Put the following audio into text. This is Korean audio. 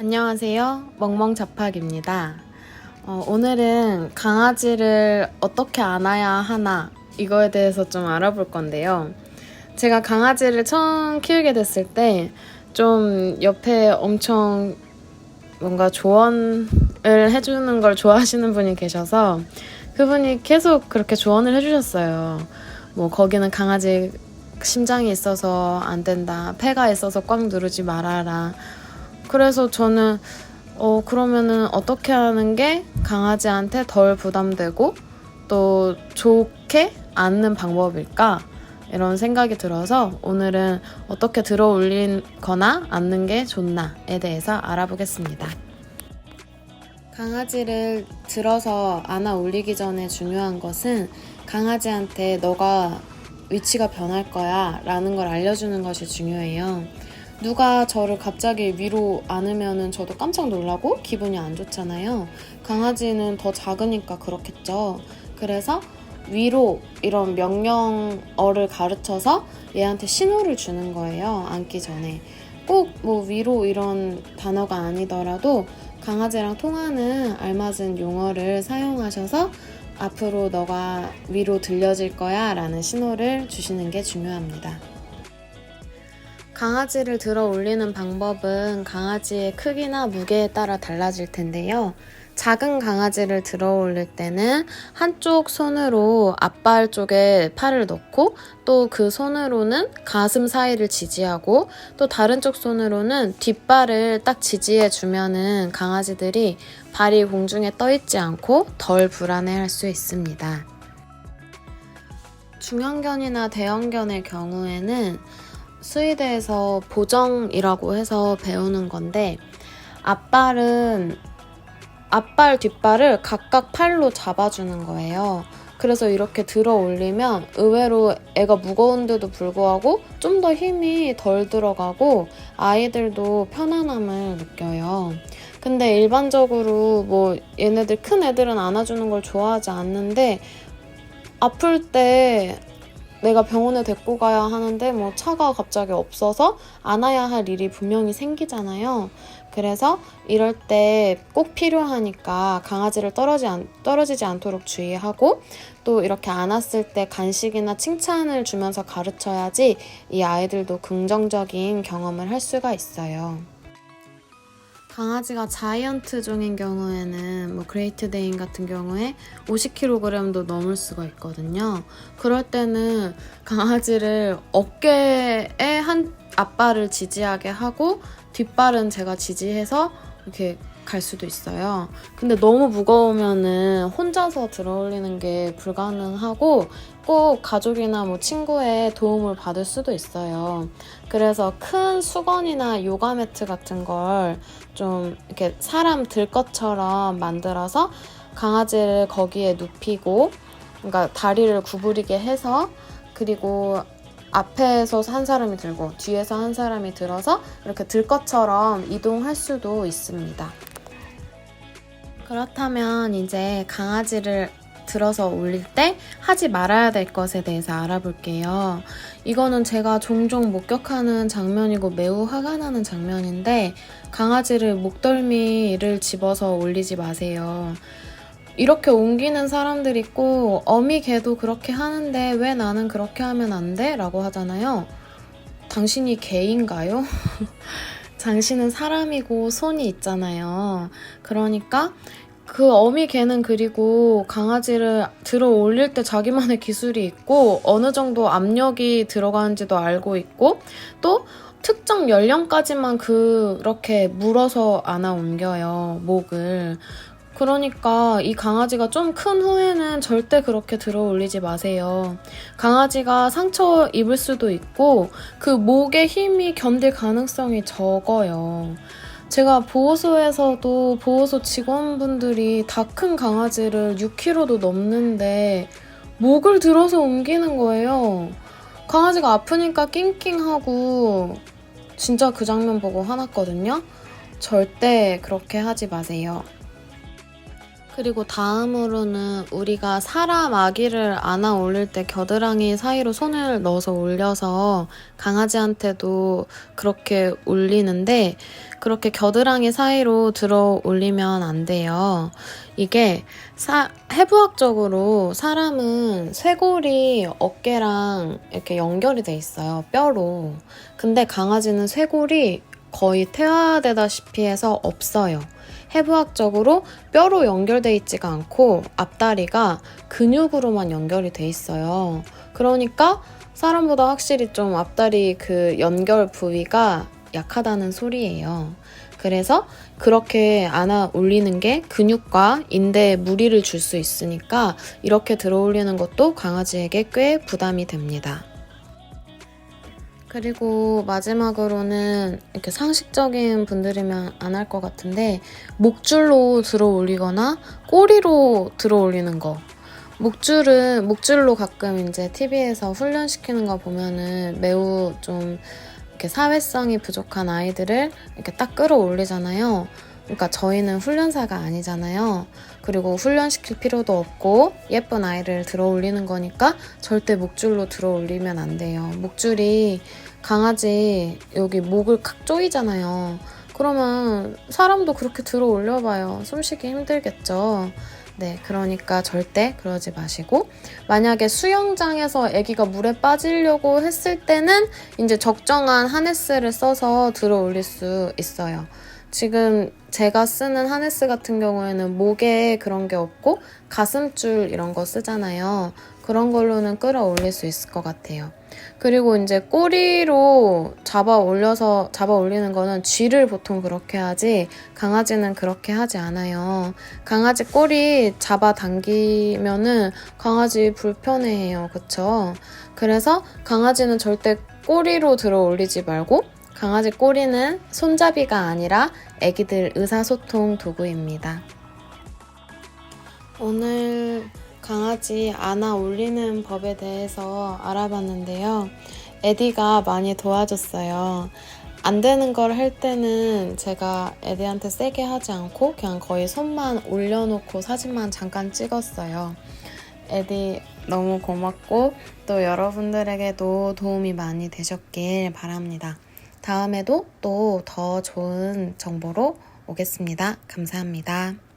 안녕하세요. 멍멍자팍입니다. 오늘은 강아지를 어떻게 안아야 하나 이거에 대해서 좀 알아볼 건데요. 제가 강아지를 처음 키우게 됐을 때 좀 옆에 엄청 뭔가 조언을 해주는 걸 좋아하시는 분이 계셔서 그분이 계속 그렇게 조언을 해주셨어요. 뭐 거기는 강아지 심장이 있어서 안 된다. 폐가 있어서 꽉 누르지 말아라. 그래서 저는 그러면은 어떻게 하는 게 강아지한테 덜 부담되고 또 좋게 안는 방법일까? 이런 생각이 들어서 오늘은 어떻게 들어 올리거나 안는 게 좋나에 대해서 알아보겠습니다. 강아지를 들어서 안아 올리기 전에 중요한 것은 강아지한테 너가 위치가 변할 거야 라는 걸 알려주는 것이 중요해요. 누가 저를 갑자기 위로 안으면은 저도 깜짝 놀라고 기분이 안 좋잖아요. 강아지는 더 작으니까 그렇겠죠. 그래서 위로 이런 명령어를 가르쳐서 얘한테 신호를 주는 거예요. 안기 전에. 꼭 뭐 위로 이런 단어가 아니더라도 강아지랑 통하는 알맞은 용어를 사용하셔서 앞으로 너가 위로 들려질 거야 라는 신호를 주시는 게 중요합니다. 강아지를 들어 올리는 방법은 강아지의 크기나 무게에 따라 달라질 텐데요. 작은 강아지를 들어 올릴 때는 한쪽 손으로 앞발 쪽에 팔을 넣고 또 그 손으로는 가슴 사이를 지지하고 또 다른 쪽 손으로는 뒷발을 딱 지지해 주면은 강아지들이 발이 공중에 떠 있지 않고 덜 불안해할 수 있습니다. 중형견이나 대형견의 경우에는 스위드에서 보정이라고 해서 배우는 건데 앞발, 뒷발을 각각 팔로 잡아주는 거예요. 그래서 이렇게 들어 올리면 의외로 애가 무거운데도 불구하고 좀 더 힘이 덜 들어가고 아이들도 편안함을 느껴요. 근데 일반적으로 뭐 얘네들 큰 애들은 안아주는 걸 좋아하지 않는데 아플 때 내가 병원에 데리고 가야 하는데 뭐 차가 갑자기 없어서 안아야 할 일이 분명히 생기잖아요. 그래서 이럴 때 꼭 필요하니까 강아지를 떨어지지 않도록 주의하고 또 이렇게 안았을 때 간식이나 칭찬을 주면서 가르쳐야지 이 아이들도 긍정적인 경험을 할 수가 있어요. 강아지가 자이언트 종인 경우에는 뭐 그레이트 데인 같은 경우에 50kg도 넘을 수가 있거든요. 그럴 때는 강아지를 어깨에 한 앞발을 지지하게 하고 뒷발은 제가 지지해서 이렇게 갈 수도 있어요. 근데 너무 무거우면은 혼자서 들어 올리는 게 불가능하고 꼭 가족이나 뭐 친구의 도움을 받을 수도 있어요. 그래서 큰 수건이나 요가 매트 같은 걸 좀 이렇게 사람 들 것처럼 만들어서 강아지를 거기에 눕히고 그러니까 다리를 구부리게 해서 그리고 앞에서 한 사람이 들고 뒤에서 한 사람이 들어서 이렇게 들 것처럼 이동할 수도 있습니다. 그렇다면 이제 강아지를 들어서 올릴 때 하지 말아야 될 것에 대해서 알아볼게요. 이거는 제가 종종 목격하는 장면이고 매우 화가 나는 장면인데 강아지를 목덜미를 집어서 올리지 마세요. 이렇게 옮기는 사람들 있고 어미 개도 그렇게 하는데 왜 나는 그렇게 하면 안 돼? 라고 하잖아요. 당신이 개인가요? 당신은 사람이고 손이 있잖아요. 그러니까 그 어미 개는 그리고 강아지를 들어 올릴 때 자기만의 기술이 있고 어느 정도 압력이 들어가는지도 알고 있고 또 특정 연령까지만 그렇게 물어서 안아 옮겨요, 목을. 그러니까 이 강아지가 좀 큰 후에는 절대 그렇게 들어 올리지 마세요. 강아지가 상처 입을 수도 있고 그 목의 힘이 견딜 가능성이 적어요. 제가 보호소에서도 보호소 직원분들이 다 큰 강아지를 6kg도 넘는데 목을 들어서 옮기는 거예요. 강아지가 아프니까 낑낑하고 진짜 그 장면 보고 화났거든요. 절대 그렇게 하지 마세요. 그리고 다음으로는 우리가 사람 아기를 안아 올릴 때 겨드랑이 사이로 손을 넣어서 올려서 강아지한테도 그렇게 올리는데 그렇게 겨드랑이 사이로 들어 올리면 안 돼요. 이게 해부학적으로 사람은 쇄골이 어깨랑 이렇게 연결이 돼 있어요. 뼈로. 근데 강아지는 쇄골이 거의 퇴화되다시피 해서 없어요. 해부학적으로 뼈로 연결돼 있지가 않고 앞다리가 근육으로만 연결이 돼 있어요. 그러니까 사람보다 확실히 좀 앞다리 그 연결 부위가 약하다는 소리예요. 그래서 그렇게 안아 올리는 게 근육과 인대에 무리를 줄 수 있으니까 이렇게 들어 올리는 것도 강아지에게 꽤 부담이 됩니다. 그리고 마지막으로는 이렇게 상식적인 분들이면 안 할 것 같은데 목줄로 들어 올리거나 꼬리로 들어 올리는 거. 목줄로 가끔 이제 TV에서 훈련시키는 거 보면은 매우 좀 이렇게 사회성이 부족한 아이들을 이렇게 딱 끌어올리잖아요. 그러니까 저희는 훈련사가 아니잖아요. 그리고 훈련시킬 필요도 없고 예쁜 아이를 들어 올리는 거니까 절대 목줄로 들어 올리면 안 돼요. 목줄이 강아지 여기 목을 칵 조이잖아요. 그러면 사람도 그렇게 들어 올려봐요. 숨쉬기 힘들겠죠. 네, 그러니까 절대 그러지 마시고 만약에 수영장에서 아기가 물에 빠지려고 했을 때는 이제 적정한 하네스를 써서 들어 올릴 수 있어요. 지금 제가 쓰는 하네스 같은 경우에는 목에 그런 게 없고 가슴줄 이런 거 쓰잖아요. 그런 걸로는 끌어올릴 수 있을 것 같아요. 그리고 이제 꼬리로 잡아 올리는 거는 쥐를 보통 그렇게 하지 강아지는 그렇게 하지 않아요. 강아지 꼬리 잡아 당기면은 강아지 불편해해요. 그쵸? 그래서 강아지는 절대 꼬리로 들어 올리지 말고 강아지 꼬리는 손잡이가 아니라 애기들 의사소통 도구입니다. 오늘 강아지 안아 올리는 법에 대해서 알아봤는데요. 에디가 많이 도와줬어요. 안 되는 걸 할 때는 제가 에디한테 세게 하지 않고 그냥 거의 손만 올려놓고 사진만 잠깐 찍었어요. 에디 너무 고맙고 또 여러분들에게도 도움이 많이 되셨길 바랍니다. 다음에도 또 더 좋은 정보로 오겠습니다. 감사합니다.